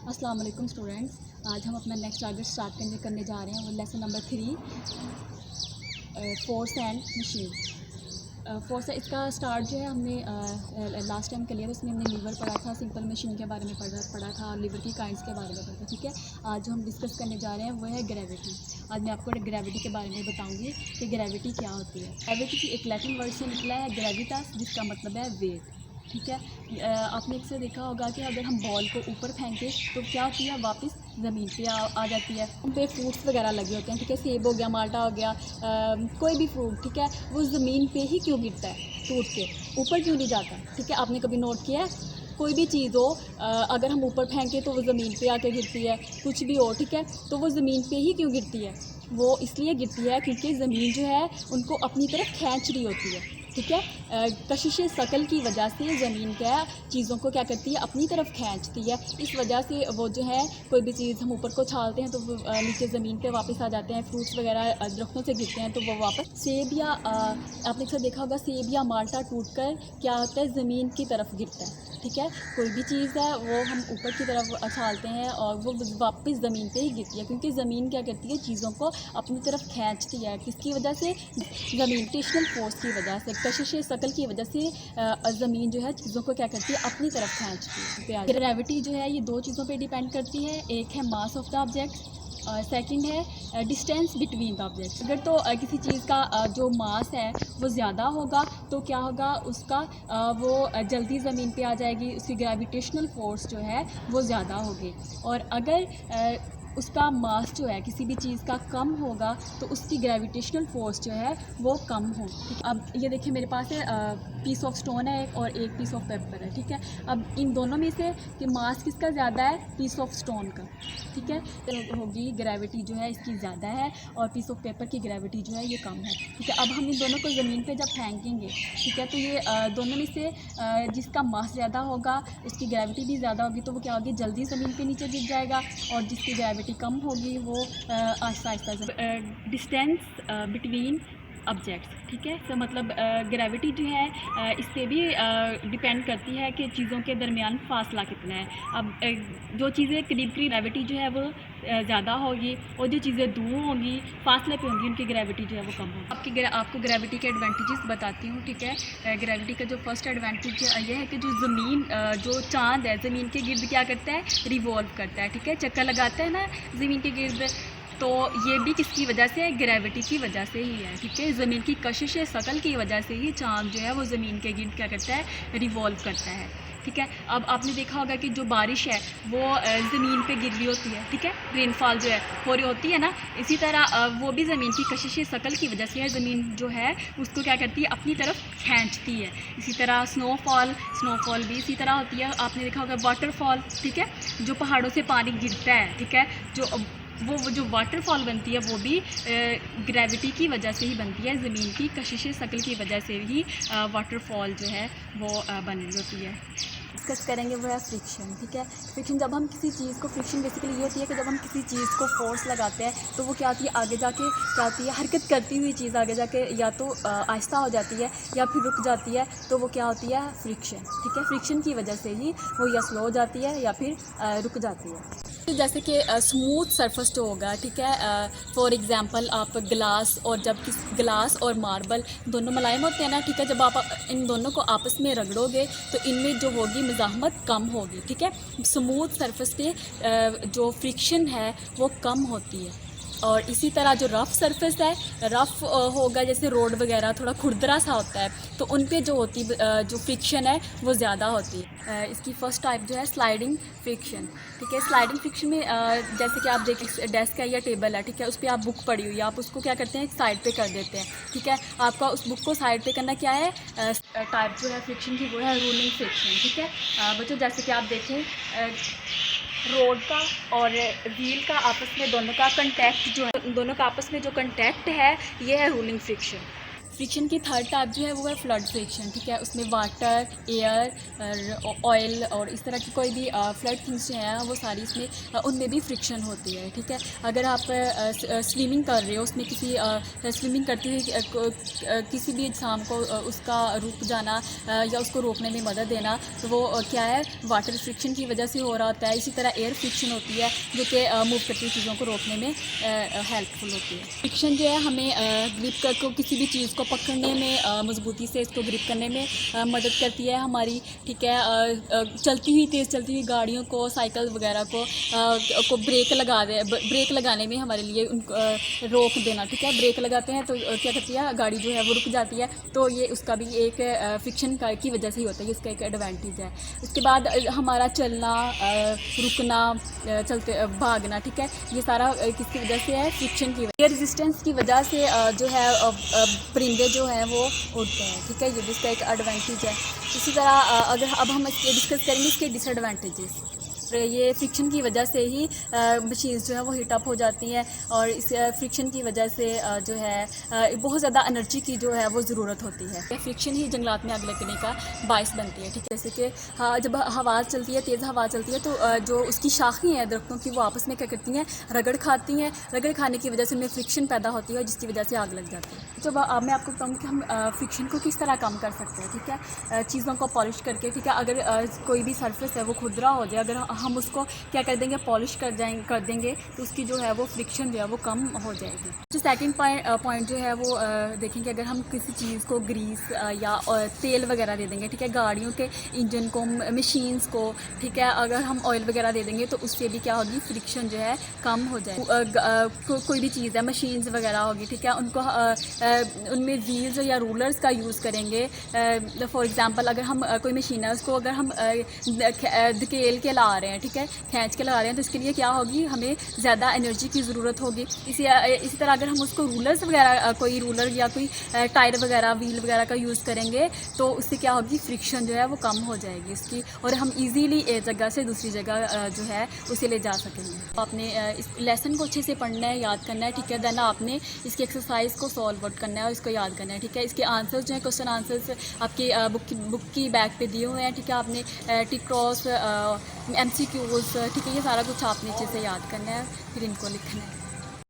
अस्सलाम वालेकुम स्टूडेंट्स। आज हम अपना नेक्स्ट टारगेट स्टार्ट करने जा रहे हैं। वो lesson number 3 force and machine. Force इसका स्टार्ट जो है हमने लास्ट टाइम कर लिया था। उसमें हमने लीवर पढ़ा था, सिंपल मशीन के बारे में पढ़ा था और लीवर की काइंड्स के बारे में पढ़ा था। ठीक है, आज जो हम डिस्कस करने जा रहे हैं वो है ग्रेविटी। आज मैं आपको ग्रेविटी के बारे में बताऊंगी कि ग्रेविटी क्या होती है। ग्रेविटी की एक लैटिन वर्ड से निकला है ग्रेविटास, जिसका मतलब है वेट। ठीक है, आपने अक्सर देखा होगा कि अगर हम बॉल को ऊपर फेंकें तो क्या होती है, वापस ज़मीन पे आ जाती है। उन पे फ्रूट्स वगैरह लगे होते हैं। ठीक है, सेब हो गया, माल्टा हो गया, कोई भी फ्रूट, ठीक है, वो ज़मीन पे ही क्यों गिरता है, टूट के ऊपर क्यों नहीं जाता। ठीक है, आपने कभी नोट किया है? कोई भी चीज़ हो, अगर हम ऊपर फेंकें तो वो ज़मीन पे आके गिरती है। कुछ भी हो, ठीक है, तो वो ज़मीन पे ही क्यों गिरती है? वो इसलिए गिरती है क्योंकि ज़मीन जो है उनको अपनी तरफ खींच रही होती है। ठीक है, कशिश शकल की वजह से ज़मीन क्या चीज़ों को क्या करती है, अपनी तरफ खींचती है। इस वजह से वो जो है, कोई भी चीज़ हम ऊपर को छालते हैं तो वो नीचे ज़मीन पे वापस आ जाते हैं। फ्रूट्स वगैरह दरख्तों से गिरते हैं तो वो वापस सेब या आपने अक्सर देखा होगा, सेब या माल्टा टूटकर क्या होता है, ज़मीन की तरफ गिरता है। ठीक है, कोई भी चीज़ है वो हम ऊपर की तरफ छालते हैं और वो वापस ज़मीन पे ही गिरती है, क्योंकि ज़मीन क्या करती है, चीज़ों को अपनी तरफ खींचती है। किसकी वजह से? ग्रेविटेशनल फोर्स की वजह से, कशिश शकल की वजह से ज़मीन जो है चीज़ों को क्या करती है, अपनी तरफ खींचती है। ग्रेविटी जो है ये दो चीज़ों पे डिपेंड करती है। एक है मास ऑफ द ऑब्जेक्ट और सेकंड है डिस्टेंस बिटवीन द ऑब्जेक्ट्स। अगर तो किसी चीज़ का जो मास है वो ज़्यादा होगा तो क्या होगा, उसका वो जल्दी ज़मीन पे आ जाएगी, उसकी ग्रेविटेशनल फोर्स जो है वो ज़्यादा होगी। और अगर उसका मास जो है किसी भी चीज़ का कम होगा तो उसकी ग्रेविटेशनल फोर्स जो है वो कम हो। ठीक है, अब ये देखिए मेरे पास है पीस ऑफ स्टोन है और एक पीस ऑफ पेपर है। ठीक है, अब इन दोनों में से कि मास किसका ज़्यादा है, पीस ऑफ स्टोन का। ठीक है, तो होगी ग्रेविटी जो है इसकी ज़्यादा है और पीस ऑफ पेपर की ग्रेविटी जो है ये कम है। ठीक है, अब हम इन दोनों को ज़मीन पे जब फेंकेंगे, ठीक है, तो ये दोनों में से जिसका मास ज़्यादा होगा उसकी ग्रेविटी भी ज़्यादा होगी, तो वो क्या होगी, जल्दी ज़मीन पे नीचे गिर जाएगा। और जिसकी ग्रेविटी कम होगी वो Aahista Aahista distance between objects. ठीक है, तो मतलब ग्रेविटी जो है इस पर भी डिपेंड करती है कि चीज़ों के दरमियान फासला कितना है। अब जो चीज़ें करीब करीब ग्रेविटी जो है वो ज़्यादा होगी और जो चीज़ें दूर होंगी, फासले पे होंगी, उनकी ग्रेविटी जो है वो कम होगी। आपको ग्रेविटी के एडवांटेजेस बताती हूँ। ठीक है, ग्रेविटी का जो फर्स्ट एडवांटेज ये है कि जो ज़मीन जो चाँद है ज़मीन के गिर्द क्या करता है, रिवॉल्व करता है। ठीक है, चक्कर लगाता है ना ज़मीन के गिर्द, तो ये भी किसकी वजह से है, ग्रेविटी की वजह से ही है। ठीक है, ज़मीन की कशिश शकल की वजह से ही चाँद जो है वो ज़मीन के गिर्द क्या करता है, रिवॉल्व करता है। ठीक है, अब आपने देखा होगा कि जो बारिश है वो ज़मीन पे गिर रही होती है। ठीक है, रेनफॉल जो है हो रही होती है ना, इसी तरह वो भी ज़मीन की कशिश शकल की वजह से है, ज़मीन जो है उसको क्या करती है, अपनी तरफ खींचती है। इसी तरह स्नोफॉल भी इसी तरह होती है। आपने देखा होगा वाटरफॉल, ठीक है, जो पहाड़ों से पानी गिरता है। ठीक है, जो वाटरफॉल बनती है वो भी ग्रेविटी की वजह से ही बनती है, ज़मीन की कशिश शकल की वजह से ही वाटरफॉल जो है वो बन रही होती है। डिस्कस करेंगे वो है फ्रिक्शन। ठीक है, फ्रिक्शन जब हम किसी चीज़ को, फ्रिक्शन बेसिकली ये होती है कि जब हम किसी चीज़ को फोर्स लगाते हैं तो वो क्या होती है, आगे जाके क्या होती है, हरकत करती हुई चीज़ आगे जाके या तो आहिस्ता हो जाती है या फिर रुक जाती है, तो वो क्या होती है, फ्रिक्शन। ठीक है, फ्रिक्शन की वजह से ही वो या स्लो हो जाती है या फिर रुक जाती है। जैसे कि स्मूथ सरफेस जो होगा, ठीक है, फॉर एग्जांपल आप ग्लास और जब ग्लास और मार्बल दोनों मुलायम होते हैं ना, ठीक है, जब आप इन दोनों को आपस में रगड़ोगे तो इनमें जो होगी मज़ाहमत कम होगी। ठीक है, स्मूथ सरफेस पे जो फ्रिक्शन है वो कम होती है। और इसी तरह जो रफ़ सरफेस है, रफ़ होगा, जैसे रोड वगैरह थोड़ा खुरदरा सा होता है, तो उन पे जो होती जो फ्रिक्शन है वो ज़्यादा होती है। इसकी फ़र्स्ट टाइप जो है स्लाइडिंग फ्रिक्शन। ठीक है, स्लाइडिंग फ्रिक्शन में जैसे कि आप देखिए डेस्क है या टेबल है, ठीक है, उस पर आप बुक पड़ी हुई है, आप उसको क्या करते हैं, एक साइड पे कर देते हैं। ठीक है, आपका उस बुक को साइड पे करना क्या है, टाइप जो है फ्रिक्शन की वो है रूलिंग फ्रिक्शन। ठीक है, बच्चों जैसे कि आप देखें रोड का और व्हील का आपस में दोनों का कंटैक्ट जो है, दोनों का आपस में जो कंटैक्ट है ये है रूलिंग फ्रिक्शन। फ्रिक्शन की थर्ड टाइप जो है वो है फ्लड फ्रिक्शन, ठीक है। उसमें वाटर, एयर, ऑयल और इस तरह की कोई भी फ्लड थिंग्स जो हैं वो सारी इसमें उनमें भी फ्रिक्शन होती है, ठीक है। अगर आप स्विमिंग कर रहे हो, उसमें किसी स्विमिंग करते हुए किसी भी इंसान को उसका रुक जाना या उसको रोकने में मदद देना, तो वो क्या है, वाटर फ्रिक्शन की वजह से हो रहा होता है। इसी तरह एयर फ्रिक्शन होती है जो कि मूव करती हुई चीज़ों को रोकने में हेल्पफुल होती है। फ्रिक्शन जो है हमें ग्रिप को किसी भी चीज़ को पकड़ने में, मजबूती से इसको ग्रिप करने में मदद करती है हमारी, ठीक है। चलती हुई तेज़ चलती हुई गाड़ियों को, साइकिल वगैरह को ब्रेक लगाने में हमारे लिए रोक देना, ठीक है। ब्रेक लगाते हैं तो क्या करती है, गाड़ी जो है वो रुक जाती है, तो ये उसका भी एक फ्रिक्शन की वजह से ही होता है, इसका एक एडवांटेज है। उसके बाद हमारा चलना, रुकना, चलते भागना, ठीक है, ये सारा किसकी वजह से है, फ्रिक्शन की वजह। रेजिस्टेंस की वजह से जो है परिंदे जो हैं वो उड़ते हैं, ठीक है, ये भी इसका एक एडवांटेज है। इसी तरह अगर अब हम इसके डिस्कस करेंगे इसके डिसएडवांटेजेस। ये फ्रिक्शन की वजह से ही मशीन्स जो है वो हीटअप हो जाती हैं और इस फ्रिक्शन की वजह से जो है बहुत ज़्यादा एनर्जी की जो है वो ज़रूरत होती है। फ्रिक्शन ही जंगलात में आग लगने का बायस बनती है, ठीक है। जैसे कि जब हवा चलती है, तेज़ हवा चलती है, तो जो उसकी शाखें हैं दरख्तों की, वो आपस में क्या करती हैं, रगड़ खाती हैं। रगड़ खाने की वजह से उनमें फ्रिक्शन पैदा होती है जिसकी वजह से आग लग जाती है। तो मैं आपको बताऊँगी कि हम फ्रिक्शन को किस तरह कम कर सकते हैं, ठीक है। चीज़ों को पॉलिश करके, ठीक है। अगर कोई भी सरफेस है वो खुरदरा हो जाए, अगर हम उसको क्या कर देंगे, पॉलिश कर देंगे, तो उसकी जो है वो फ्रिक्शन जो है वो कम हो जाएगी। जो सेकंड पॉइंट जो है वो देखेंगे, अगर हम किसी चीज़ को ग्रीस या तेल वगैरह दे देंगे, ठीक है, गाड़ियों के इंजन को, मशीन्स को, ठीक है, अगर हम ऑयल वगैरह दे देंगे तो उससे भी क्या होगी, फ्रिक्शन जो है कम हो जाएगी। कोई भी चीज़ है, मशीन्स वगैरह होगी, ठीक है, उनको उनमें व्हील्स या रूलर्स का यूज़ करेंगे। फॉर एग्ज़ाम्पल अगर हम कोई मशीन है उसको अगर हम धकेल के ला रहे हैं, ठीक है, खींच के लगा रहे हैं, तो इसके लिए क्या होगी, हमें ज़्यादा एनर्जी की ज़रूरत होगी। इसी तरह अगर हम उसको रूलर्स वगैरह, कोई रूलर या कोई टायर वगैरह, व्हील वगैरह का यूज़ करेंगे, तो उससे क्या होगी, फ्रिक्शन जो है वो कम हो जाएगी इसकी, और हम इजीली एक जगह से दूसरी जगह जो है उसे ले जा सकेंगे। तो आपने इस लेसन को अच्छे से पढ़ना है, याद करना है, ठीक है। देन आपने इसकी एक्सरसाइज को सॉल्व आउट करना है और इसको याद करना है, ठीक है। इसके आंसर्स जो हैं, क्वेश्चन आंसर्स आपके बुक की बैक पे दिए हुए हैं, ठीक है। आपने टिक क्रॉस, MCQs, ठीक है, ये सारा कुछ आपने अच्छे से याद करना है, फिर इनको लिखना है।